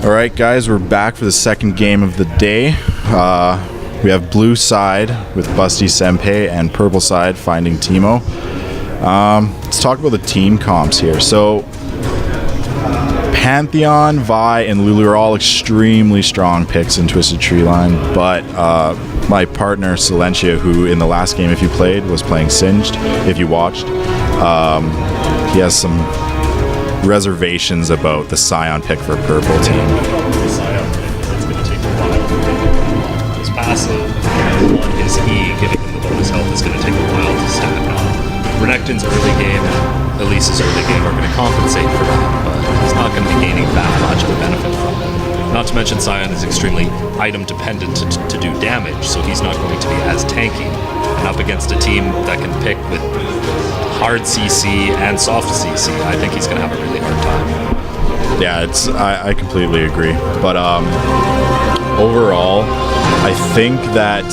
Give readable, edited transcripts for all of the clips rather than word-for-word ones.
Alright guys, we're back for the second game of the day. We have blue side with Busty Senpai and purple side finding Timo. Let's talk about the team comps here. So Pantheon, Vi, and Lulu are all extremely strong picks in Twisted Treeline, but my partner Silentia, who in the last game, if you played, was playing Singed, if you watched, he has some reservations about the Scion pick for purple team. The Scion pick, it's going to take a while. His passive on his E, giving him the bonus health, is going to take a while to stack up. Renekton's early game and Elise's early game are going to compensate for that, but he's not going to be gaining that much of a benefit from it. Not to mention Scion is extremely item dependent to do damage, so he's not going to be as tanky. And up against a team that can pick with hard CC and soft CC, I think he's going to have a really hard time. Yeah, I completely agree. But overall, I think that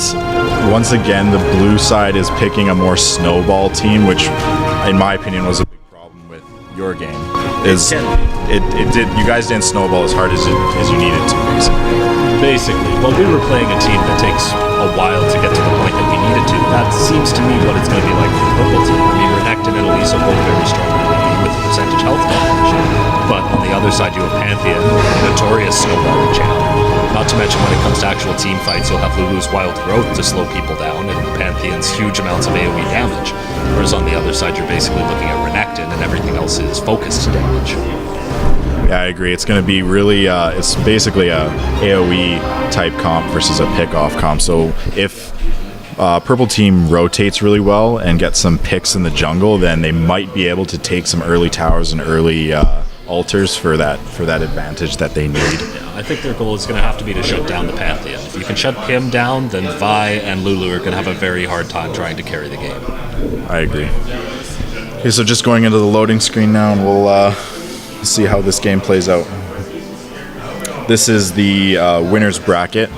once again the blue side is picking a more snowball team, which in my opinion was a big problem with your game. You guys didn't snowball as hard as you needed to, basically. Well, we were playing a team that takes a while to get to the point that we needed to. That seems to me what it's going to be like for the purple team. I mean, Renekton and Elise are both very strong with percentage health damage. But on the other side, you have Pantheon, a notorious snowballing champ. Not to mention when it comes to actual team fights, you'll have Lulu's Wild Growth to slow people down, and Pantheon's huge amounts of AoE damage. Whereas on the other side, you're basically looking at Renekton, and everything else is focused damage. Yeah, I agree. It's going to be really, it's basically a AoE type comp versus a pick-off comp. So if purple team rotates really well and gets some picks in the jungle, then they might be able to take some early towers and early altars for that advantage that they need. Yeah, I think their goal is going to have to be to shut down the Pantheon. If you can shut him down, then Vi and Lulu are going to have a very hard time trying to carry the game. I agree. Okay, so just going into the loading screen now, and we'll see how this game plays out. This is the winner's bracket.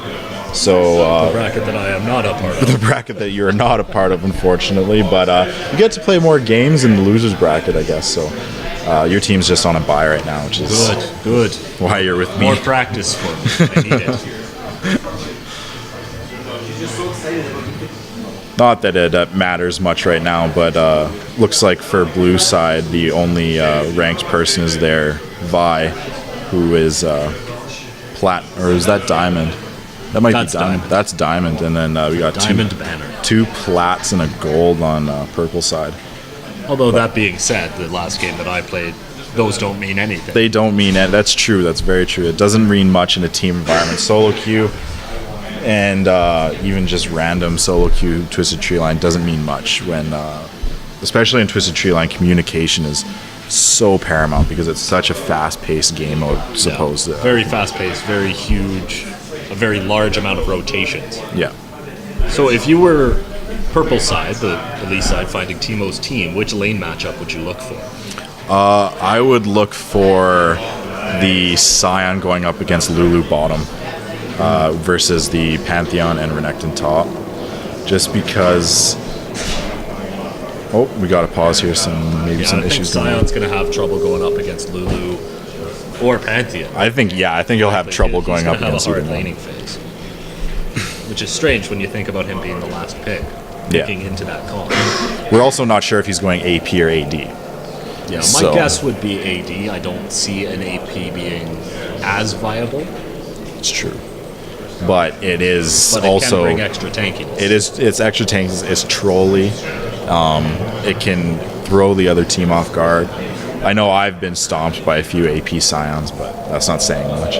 So the bracket that I am not a part of. The bracket that you're not a part of, unfortunately. But you get to play more games in the loser's bracket, I guess. So your team's just on a bye right now, which is good. Why you're with me. More practice for me. I need it. Not that it matters much right now, but looks like for blue side, the only ranked person is there, Vi, who is plat, or is that diamond? That might be diamond. That's diamond, and then we got two plats and a gold on purple side. Although that being said, the last game that I played, those don't mean anything. They don't mean it. That's true. That's very true. It doesn't mean much in a team environment. Solo queue and even just random solo queue Twisted Treeline doesn't mean much when, especially in Twisted Treeline, communication is so paramount because it's such a fast-paced game mode. Very fast-paced, very huge, a very large amount of rotations. Yeah. So if you were purple side, the Elise side, finding Timo's team, which lane matchup would you look for? I would look for the Scion going up against Lulu bottom versus the Pantheon and Renekton top. Just because... Oh, we got to pause here. Some issues going on. Scion's going to have trouble going up against Lulu or Pantheon. I think he'll have trouble going up against either one. He's going to have a hard laning phase. Which is strange when you think about him being the last pick. Looking into that comp. We're also not sure if he's going AP or AD. Yeah, my guess would be AD. I don't see an AP being as viable. It's true. But it is it also... can bring extra tankiness. It's extra tankiness. It's trolly. It can throw the other team off guard. I know I've been stomped by a few AP Scions, but that's not saying much.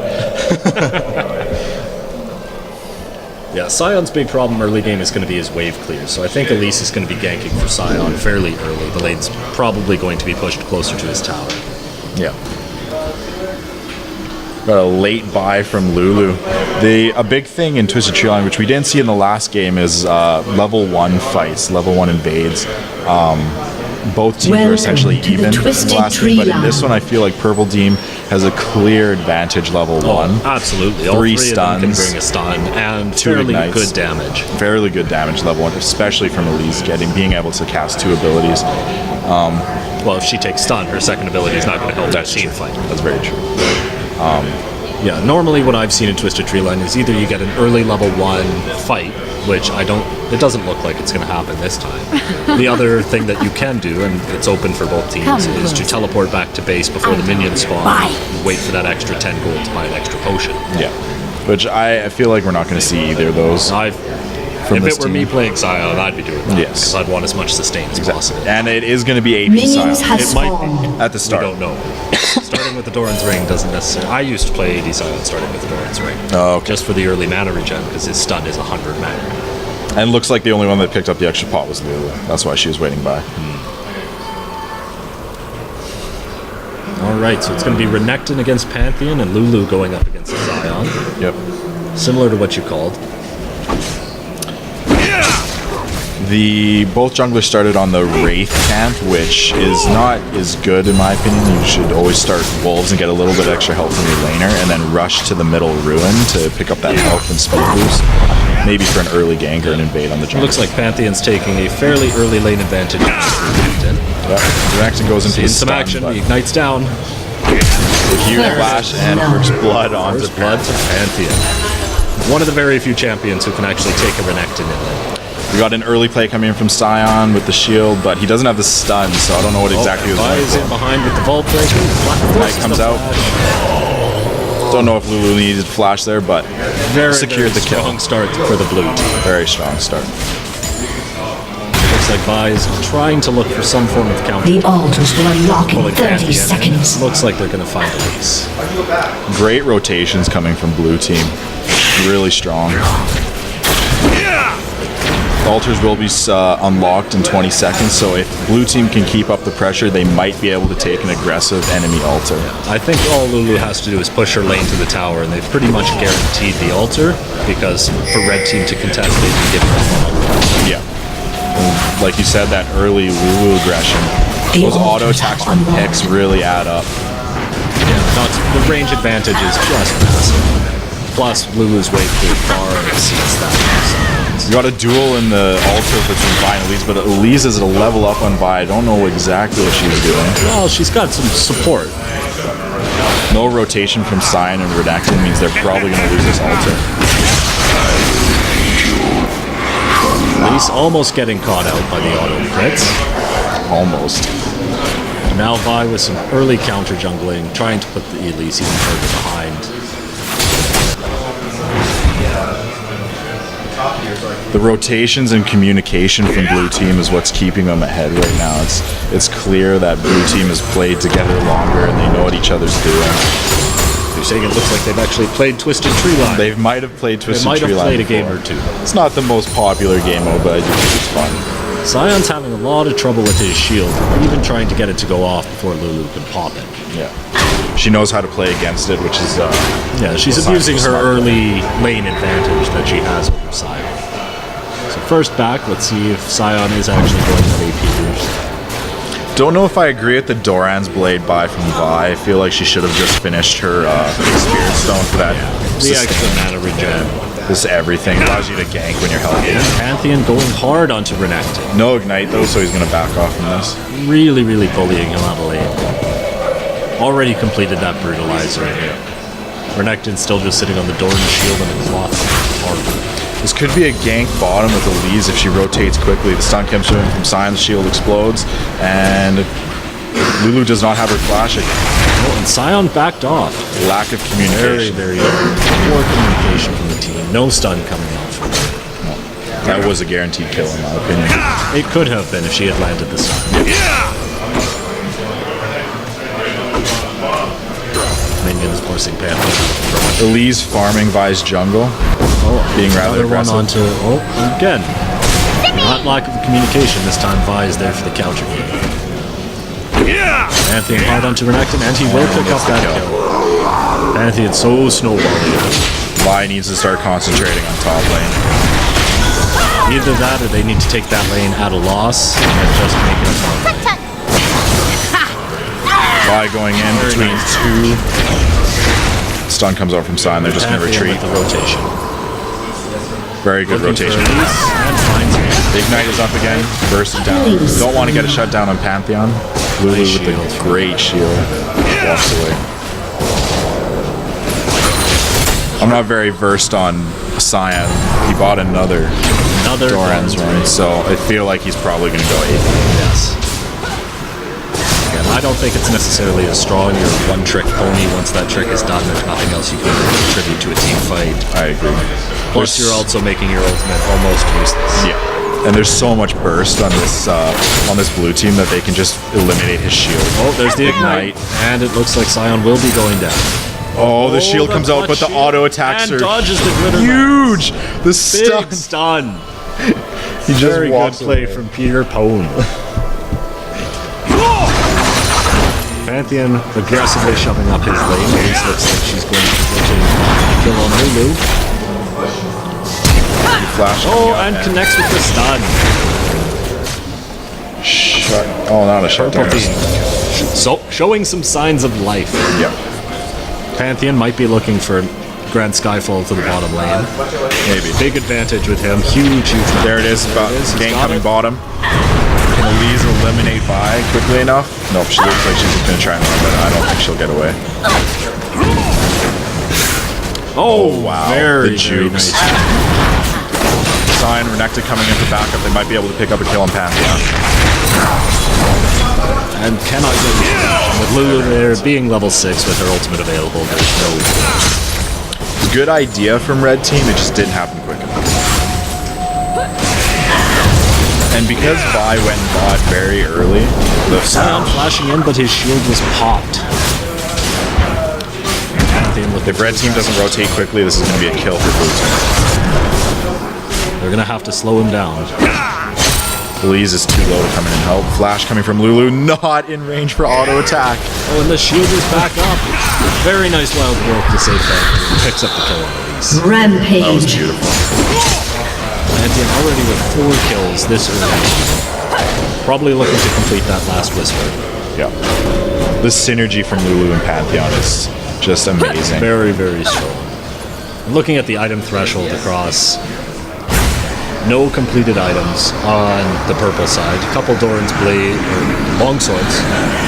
Yeah, Scion's big problem early game is going to be his wave clear, so I think Elise is going to be ganking for Scion fairly early. The lane's probably going to be pushed closer to his tower. Yeah. Got a late buy from Lulu. A big thing in Twisted Treeline, which we didn't see in the last game, is level 1 fights, level 1 invades. Both teams are essentially even in the last game, but in this one I feel like purple team has a clear advantage level 1. Absolutely. All three stuns, can bring a stun, and 2 fairly ignites. good damage. Fairly good damage level 1, especially from Elise being able to cast 2 abilities. Well, if she takes stun, her second ability is not going to help that team fight. That's very true. Yeah, normally what I've seen in Twisted Tree Line is either you get an early level 1 fight, which it doesn't look like it's going to happen this time. The other thing that you can do, and it's open for both teams, is to teleport back to base before the minions spawn, and wait for that extra 10 gold to buy an extra potion. Yeah, which I feel like we're not going to see either of those. If it were me playing Scion, I'd be doing that. Yes. Because I'd want as much sustain as possible. And it is going to be AP Minions Scion. has It might spawned. At the start. We don't know. Starting with the Doran's Ring doesn't necessarily... I used to play AD Scion starting with the Doran's Ring. Oh, okay. Just for the early mana regen, because his stun is 100 mana. And looks like the only one that picked up the extra pot was Lulu. That's why she was waiting by. Alright, so it's going to be Renekton against Pantheon and Lulu going up against Scion. Yep. Similar to what you called. Both junglers started on the Wraith camp, which is not as good in my opinion. You should always start Wolves and get a little bit extra help from your laner, and then rush to the middle Ruin to pick up that health and speed boost. Maybe for an early gank or an invade on the jungle. Looks like Pantheon's taking a fairly early lane advantage. Renekton. Yep. Renekton goes into In the some stun, action, but he ignites down. the Hero Flash and First Blood onto First blood to Pantheon. One of the very few champions who can actually take a Renekton in lane. We got an early play coming in from Scion with the shield, but he doesn't have the stun, so I don't know what exactly he was Vi going is in for. behind with the Vault Break. Knight comes out. Don't know if Lulu needed flash there, but Very, secured very the kill. strong start for the blue team. Very strong start. Looks like Vi is trying to look for some form of counter. The altars will unlock in Pulling 30 Pantheon in. seconds. Looks like they're going to find Elise. Great rotations coming from blue team. Really strong. Altars will be unlocked in 20 seconds, so if blue team can keep up the pressure, they might be able to take an aggressive enemy altar. I think all Lulu has to do is push her lane to the tower, and they've pretty much guaranteed the altar, because for red team to contest, they'd be giving them all. Yeah. And like you said, that early Lulu aggression, The those auto altars attacks have from unlocked. picks really add up. The range advantage is just massive. Plus, Lulu's wave pool far exceeds that. You got a duel in the altar between Vi and Elise, but Elise is at a level up on Vi. I don't know exactly what she's doing. Well, she's got some support. No rotation from Scion and Renekton means they're probably going to lose this altar. Elise almost getting caught out by the auto crits. Almost. Now Vi with some early counter jungling, trying to put the Elise even further behind. The rotations and communication from blue team is what's keeping them ahead right now. It's clear that blue team has played together longer and they know what each other's doing. You're saying it looks like they've actually played Twisted Tree Line. They might have played They Twisted might have Tree Line played a game before. or two. It's not the most popular game mode, but I do think it's fun. Scion's having a lot of trouble with his shield, even trying to get it to go off before Lulu can pop it. Yeah. She knows how to play against it, which is Yeah, she's Scion's abusing a her smart early lane advantage that she has over Scion. So first back, let's see if Scion is actually going to AP boost. Don't know if I agree with the Doran's Blade buy from Vi. I feel like she should have just finished her Spirit Stone for that. The extra mana regen. This everything allows you to gank when you're healthy. Pantheon going hard onto Renekton. No Ignite though, so he's going to back off from this. Really, really bullying him out of lane. Already completed that Brutalizer. Renekton's still just sitting on the Doran shield and a cloth hard. This could be a gank bottom with Elise if she rotates quickly. The stun comes in from Sion's shield explodes, and Lulu does not have her flash again. Oh, and Scion backed off. Lack of Very, communication. very poor communication from the team. No stun coming out from her. That was a guaranteed kill in my opinion. It could have been if she had landed this time. Minions forcing Pantheon. Elise farming Vi's jungle, being rather Another one aggressive. onto. Oh, again. Not lack of communication. This time Vi is there for the counter game. Pantheon hard onto Renekton, and he will pick up that kill. Pantheon so snowballing. Vi needs to start concentrating on top lane. Either that or they need to take that lane at a loss and just make it a fun lane. Vi going in between two. Stun comes out from Sion. They're just going to Pantheon retreat. with the rotation. Very good Looking for rotation. Elise, and finds him. Ignite is up again. Burst it down. Don't want to get a shutdown on Pantheon. Lulu Nice with the shield. great shield. Walks away. I'm not very versed on Cyan. He bought another Doran's run, so I feel like he's probably going to go 8. Yes. Again, I don't think it's necessarily a strong or one-trick pony. Once that trick is done, there's nothing else you can contribute to a team fight. I agree. Plus, you're also making your ultimate almost useless. Yeah. And there's so much burst on this blue team that they can just eliminate his shield. Oh, there's the ignite. And it looks like Cyan will be going down. Oh, the shield comes out, but the auto attacks are dodges the glitter huge. The big stun. He just Very good walks play away. from Peter Pone. Pantheon aggressively shoving up his lane. Elise looks like she's going to position a kill on Lulu. Flash And connects with the stun. Not a shot. Purple team. So, showing some signs of life. Yeah. Pantheon might be looking for Grand Skyfall to the bottom lane. Maybe. Big advantage with him. Huge. There it is. Gang coming bottom. Can Elise eliminate Vi quickly enough? Nope, she looks like she's just going to try and run, but I don't think she'll get away. Oh, wow. Very, The very jukes. nice. Cyan, Renekton coming in for backup. They might be able to pick up a kill on Pantheon. And cannot get it. With Lulu there being level 6 with her ultimate available, there's no... Good idea from Red Team, it just didn't happen quick enough. And because Vi went and bought very early, the Cyan flashing in, but his shield was popped. If Red Team doesn't rotate quickly, this is going to be a kill for Blue Team. They're going to have to slow him down. Elise is too low to come in and help. Flash coming from Lulu, not in range for auto attack. Oh, and the shield is back up. Very nice wild growth to save that. Picks up the kill on Elise. Rampage. That was beautiful. Pantheon already with 4 kills this early. Probably looking to complete that last whisper. Yeah. The synergy from Lulu and Pantheon is just amazing. Very, very strong. Looking at the item threshold across, no completed items on the purple side. A couple Doran's blade or longswords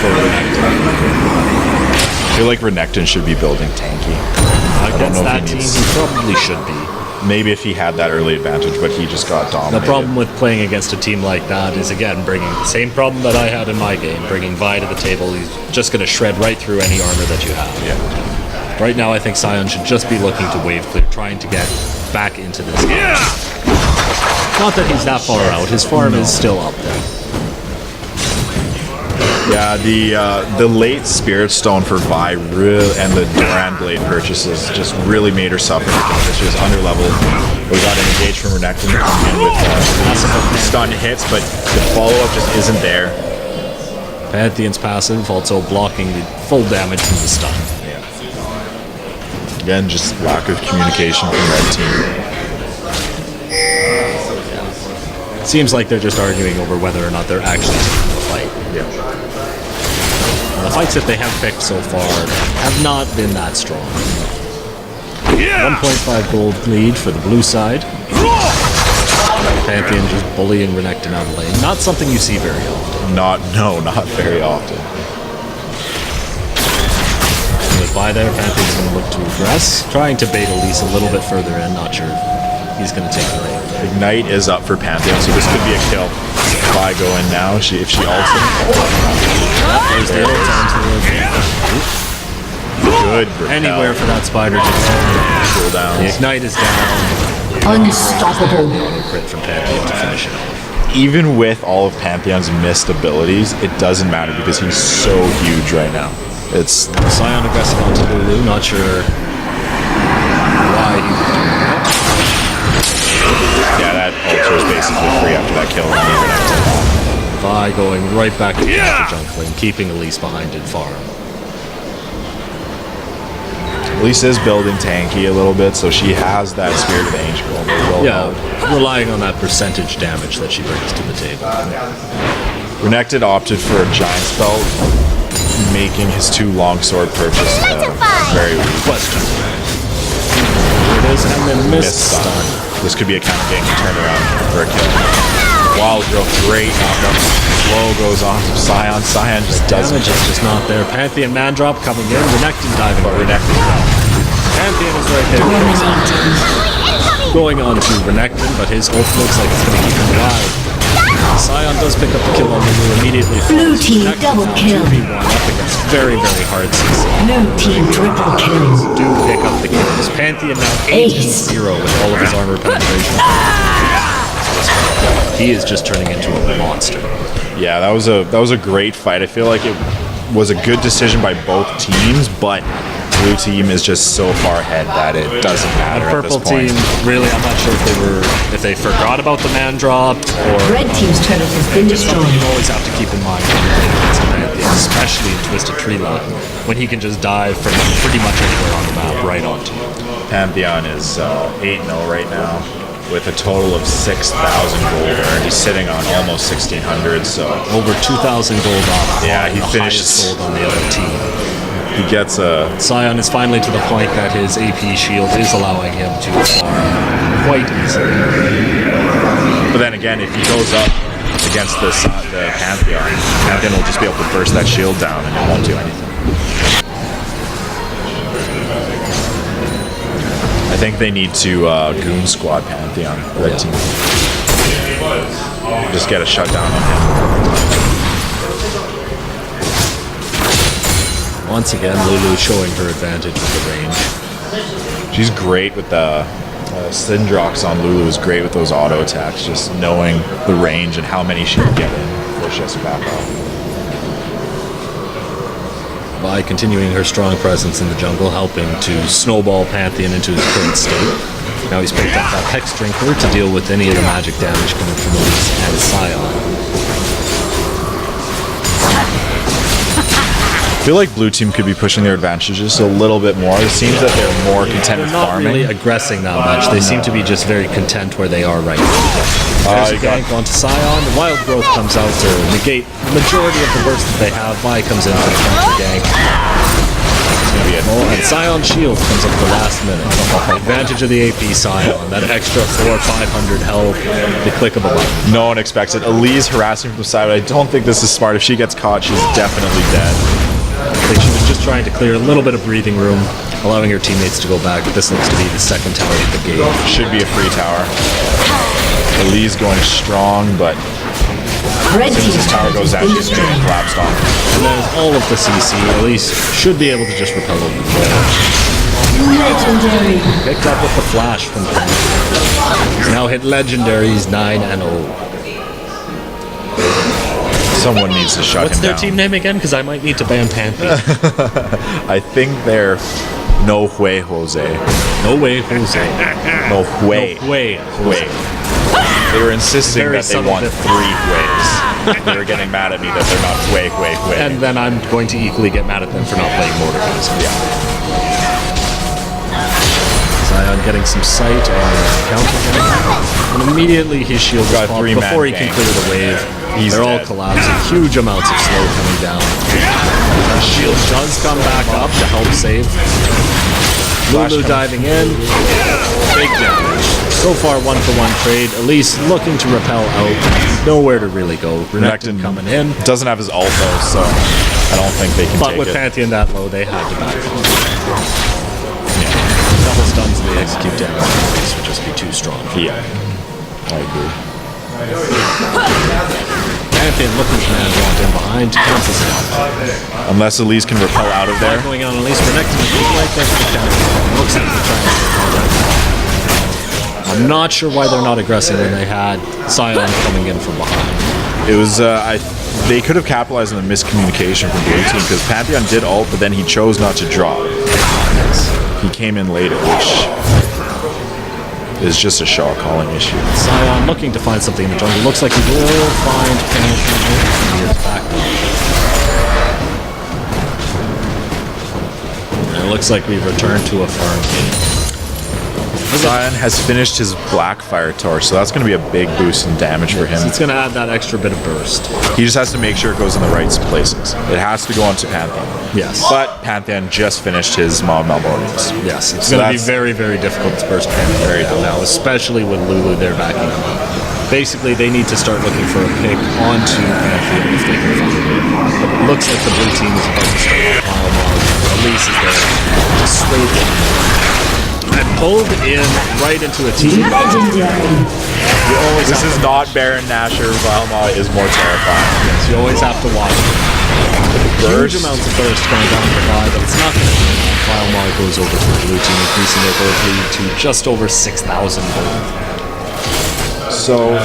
for Renekton. I feel like Renekton should be building tanky. Against that team, he probably should be. Maybe if he had that early advantage, but he just got dominated. The problem with playing against a team like that is, again, bringing the same problem that I had in my game, bringing Vi to the table. He's just going to shred right through any armor that you have. Yeah. Right now, I think Cyan should just be looking to wave clear, trying to get back into this game. Not that he's that far out. His farm is still up there. Yeah, the late Spirit Stone for Vi and the Doran Blade purchases just really made her suffer because she was under level. We got an engage from Renekton coming in with stun hits, but the follow-up just isn't there. Pantheon's passive also blocking the full damage from the stun. Yeah. Again, just lack of communication from Red Team. Seems like they're just arguing over whether or not they're actually taking the fight. Yeah. The fights that they have picked so far have not been that strong. 1.5 gold lead for the blue side. Pantheon just bullying Renekton out of lane. Not something you see very often. Not very often. With Vi there, Pantheon's going to look to aggress. Trying to bait Elise a little bit further in. Not sure if he's going to take the lane. Ignite is up for Pantheon, so this could be a kill. Vi go in now, if she ults him. There's the ult onto Good repel. anywhere for that spider to go. Cool down. The Ignite is down. Unstoppable. Auto crit from Pantheon to finish it off. Even with all of Pantheon's missed abilities, it doesn't matter because he's so huge right now. It's Cyan aggressive onto Lulu, not sure why he was doing that. yeah, that ultra is basically free after that kill. Vi going right back to the junk lane, keeping Elise behind in farm. Elise is building tanky a little bit, so she has that Spirit of Angel. Yeah, relying on that percentage damage that she brings to the table. Renekton opted for a giant spell, making his 2 longsword purchase very weak. Question. Here it is, and then missed stun. This could be a kind of game to turn around for a kill. Wild growth, great knockup. Slow goes on to Cyan. Cyan just doesn't. Damage is just not there. Pantheon man drop coming in. Renekton diving. But Renekton Pantheon is right there. Going on to Renekton, but his ult looks like it's going to keep him alive. Scion does pick up the kill on Lulu immediately. Blue team double kill. 2v1 up against very, very hard CC. Blue team triple kill. Do pick up the kills. Pantheon now 8-0 with all of his armor penetration. He is just turning into a monster. Yeah, that was a great fight. I feel like it was a good decision by both teams, but blue team is just so far ahead that it doesn't matter. The purple team, really, I'm not sure if they forgot about the man drop or Red team's turret has been it's something destroyed. you always have to keep in mind when you're playing against a Pantheon, especially in Twisted Tree Line, when he can just dive from pretty much anywhere on the map right onto you. Pantheon is 8-0 right now with a total of 6,000 gold earned. He's sitting on almost 1,600, so Over 2,000 gold off. Yeah, he the finished- highest gold on the other team. he gets a Scion is finally to the point that his AP shield is allowing him to farm quite easily. But then again, if he goes up against the Pantheon, Pantheon will just be able to burst that shield down and it won't do anything. I think they need to goon squad Pantheon, red team. Just get a shutdown on him. Once again, Lulu showing her advantage with the range. She's great with the Syndrox on Lulu is great with those auto attacks, just knowing the range and how many she can get in before she has to back off. By continuing her strong presence in the jungle, helping to snowball Pantheon into his current state. Now he's picked up that Hex Drinker to deal with any of the magic damage coming from Elise and Scion. I feel like blue team could be pushing their advantages just a little bit more. It seems that they're more content They're with not farming. really aggressing that much. They seem to be just very content where they are right now. There's a you got- gank onto Scion. The Wild Growth comes out to negate the majority of the burst that they have. Vi comes in for the counter gank. It's gonna be a Oh, and Scion Shield comes up at the last minute. Advantage of the AP Scion. That extra 400-500 health. The click of a button. No one expects it. Elise harassing from the side, but I don't think this is smart. If she gets caught, she's definitely dead. I think she was just trying to clear a little bit of breathing room, allowing her teammates to go back. But this looks to be the second tower of the game. Should be a free tower. Elise going strong, but Red as soon as team's his tower turret goes has down, been she's getting destroyed. collapsed on. And there's all of the CC. Elise should be able to just repel over the wall. Legendary. Picked up with the flash from Canda. He's now hit legendaries 9-0. Someone needs to shut What's him their down. team name again? Because I might need to ban Pantheon. I think they're No Way Jose. No way, Jose. No Way. No way. Way. They were insisting Very that they subtle want difference. 3 ways. They were getting mad at me that they're not Way. And then I'm going to equally get mad at them for not playing Mordekaiser. Yeah. Scion getting some sight on counter gank. And immediately his shield Got is popped 3-man before he can gank. clear the wave. He's They're all dead. collapsing. Huge amounts of slow coming down. The shield does come back up to help save. Lulu diving in. Big damage. So far, 1-for-1 trade. Elise looking to repel out. Nowhere to really go. Renekton coming in. Doesn't have his ult though, so I don't think they can But take with it. Pantheon that low, they had to back off. Double stuns and the execute damage. This would just be too strong. Yeah, I agree. Pantheon looking for man dropped in behind to cancel out. Unless Elise can repel out of there. Going on at least Renekton is right there for the counter. Looks like they're trying to I'm not sure why they're not aggressing when they had Scion coming in from behind. It was they could have capitalized on the miscommunication from blue team because Pantheon did ult, but then he chose not to drop. He came in later, which is just a shot calling issue. Scion looking to find something in the jungle. Looks like he will find Pantheon. He is back. And it looks like we've returned to a farm game. Zion has finished his Blackfire torch, so that's going to be a big boost in damage for him. It's going to add that extra bit of burst. He just has to make sure it goes in the right places. It has to go onto Pantheon. Yes. But Pantheon just finished his Malmornius. Yes, it's So going to be that's very, very difficult to burst Pantheon very down now, especially with Lulu there backing him up. Basically, they need to start looking for a pick onto Pantheon if they can find it. Looks like the blue team is about to start with Wildmog. Elise is there to sway them. And pulled in right into a team. Legendary. This is not Baron Nashor. Valma is more terrifying. Yes, you always have to watch it. Huge amounts of burst going down the line, but it's not going to be enough. Wildmog goes over to the blue team, increasing their gold lead to just over 6,000 gold. So,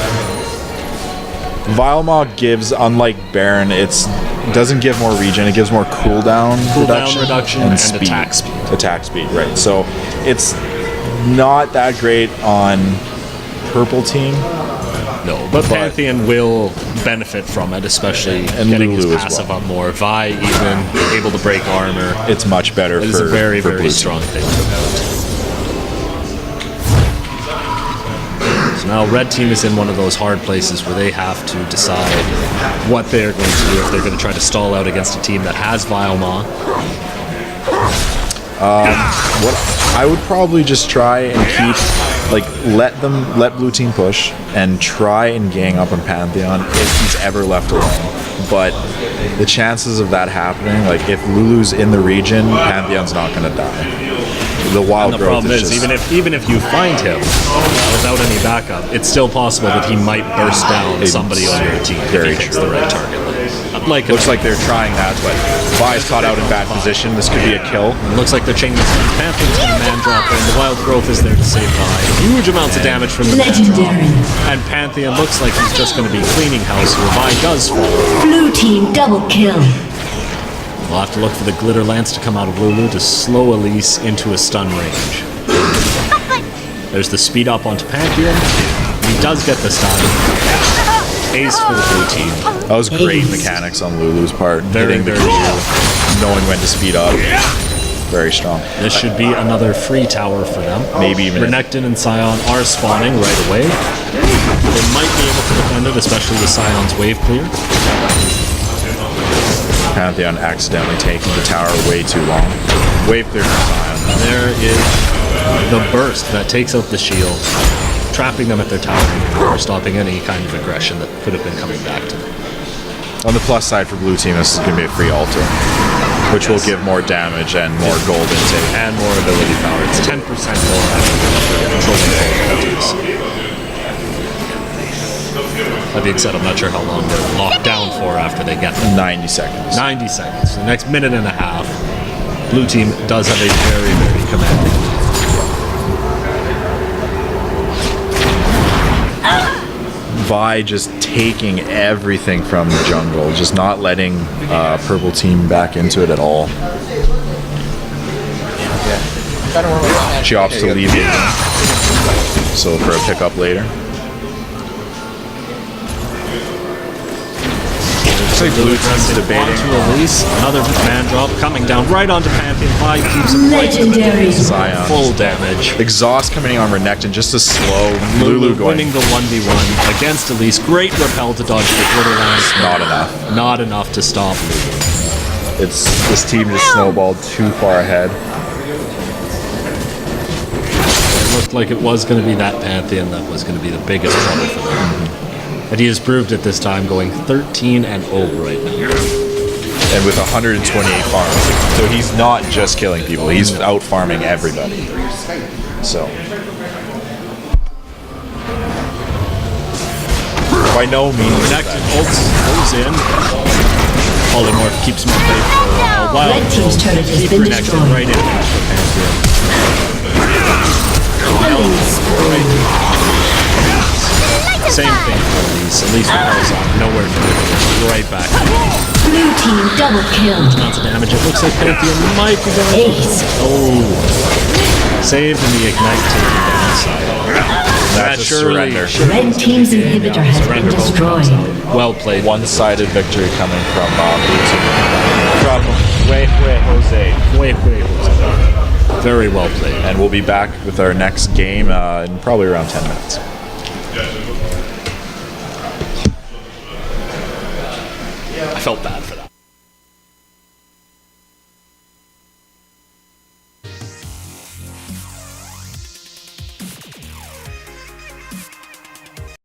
Vilemog gives, unlike Baron, it doesn't give more regen, it gives more cooldown reduction and speed. attack speed. Attack speed, right. So, it's not that great on purple team. No, but Pantheon will benefit from it, especially getting his Lulu as passive well. up more. Vi even able to break armor. It's much better It for is a very, for very blue strong team. thing for that. So now red team is in one of those hard places where they have to decide what they're going to do, if they're going to try to stall out against a team that has Vilemog. What I would probably just try and keep, let blue team push and try and gang up on Pantheon if he's ever left alone. But the chances of that happening, like if Lulu's in the region, Pantheon's not going to die. The wild And the growth problem is, just, even if you find him without any backup, it's still possible that he might burst down somebody on your team if he hits the right target. looks like they're trying that, but Vi's caught out in bad position. This could be a kill. It looks like they're chaining this. Pantheon's going to man drop in. The wild growth is there to save Vi. Huge amounts of damage from the man drop. Legendary. And Pantheon looks like he's just going to be cleaning house where Vi does fall. Blue team double kill. We'll have to look for the Glitter Lance to come out of Lulu to slow Elise into a stun range. There's the speed up onto Pantheon. He does get the stun. Ace for the blue team. That was great mechanics on Lulu's part. Very, Hitting the very Q, knowing when to speed up. Very strong. This should be another free tower for them. Maybe even Renekton and Scion are spawning right away. They might be able to defend it, especially with Scion's wave clear. Pantheon accidentally taking the tower way too long. Wave clear from Scion. There is the burst that takes out the shield, trapping them at their tower or stopping any kind of aggression that could have been coming back to them. On the plus side for blue team, this is going to be a free altar, which will give more damage and more gold intake. And more ability power. It's 10% more after controlling both ultis. That being said, I'm not sure how long they're locked down for after they get them. 90 seconds. 90 seconds. The next minute and a half. Blue team does have a very, very commanding lead. Vi just taking everything from the jungle, just not letting purple team back into it at all. She opts to leave it, so for a pickup later. Looks like blue team's debating. Onto Elise, another man drop coming down right onto Pantheon. Vi keeps him right to the Legendary. Scion. full damage. Exhaust coming on Renekton just to slow Lulu going. Winning the 1v1 against Elise. Great repel to dodge the Glitter Lance. Not enough. Not enough to stop Lulu. This team just snowballed too far ahead. It looked like it was going to be that Pantheon that was going to be the biggest trouble for them. And he has proved it this time, going 13-0 right now. And with 128 farms. So he's not just killing people, he's out farming everybody. So by no means Renekton ults goes in. Polymorph keeps him at bay for a while. Wild Red team's turret has keep been Renekton destroyed. right in after Pantheon. Killing spree. Same thing for Elise. Elise repels on. Nowhere to go. Right back. Blue team double kill. Amounts of damage. It looks like Pantheon might be going. Ace. Oh. Saved in the Ignite taking down side. That's a surrender. Red team's inhibitor has been Surrender both comes destroyed. out. Well played. One-sided victory coming from blue team. From Jose. Wait, Jose. Very well played. And we'll be back with our next game in probably around 10 minutes. I felt bad for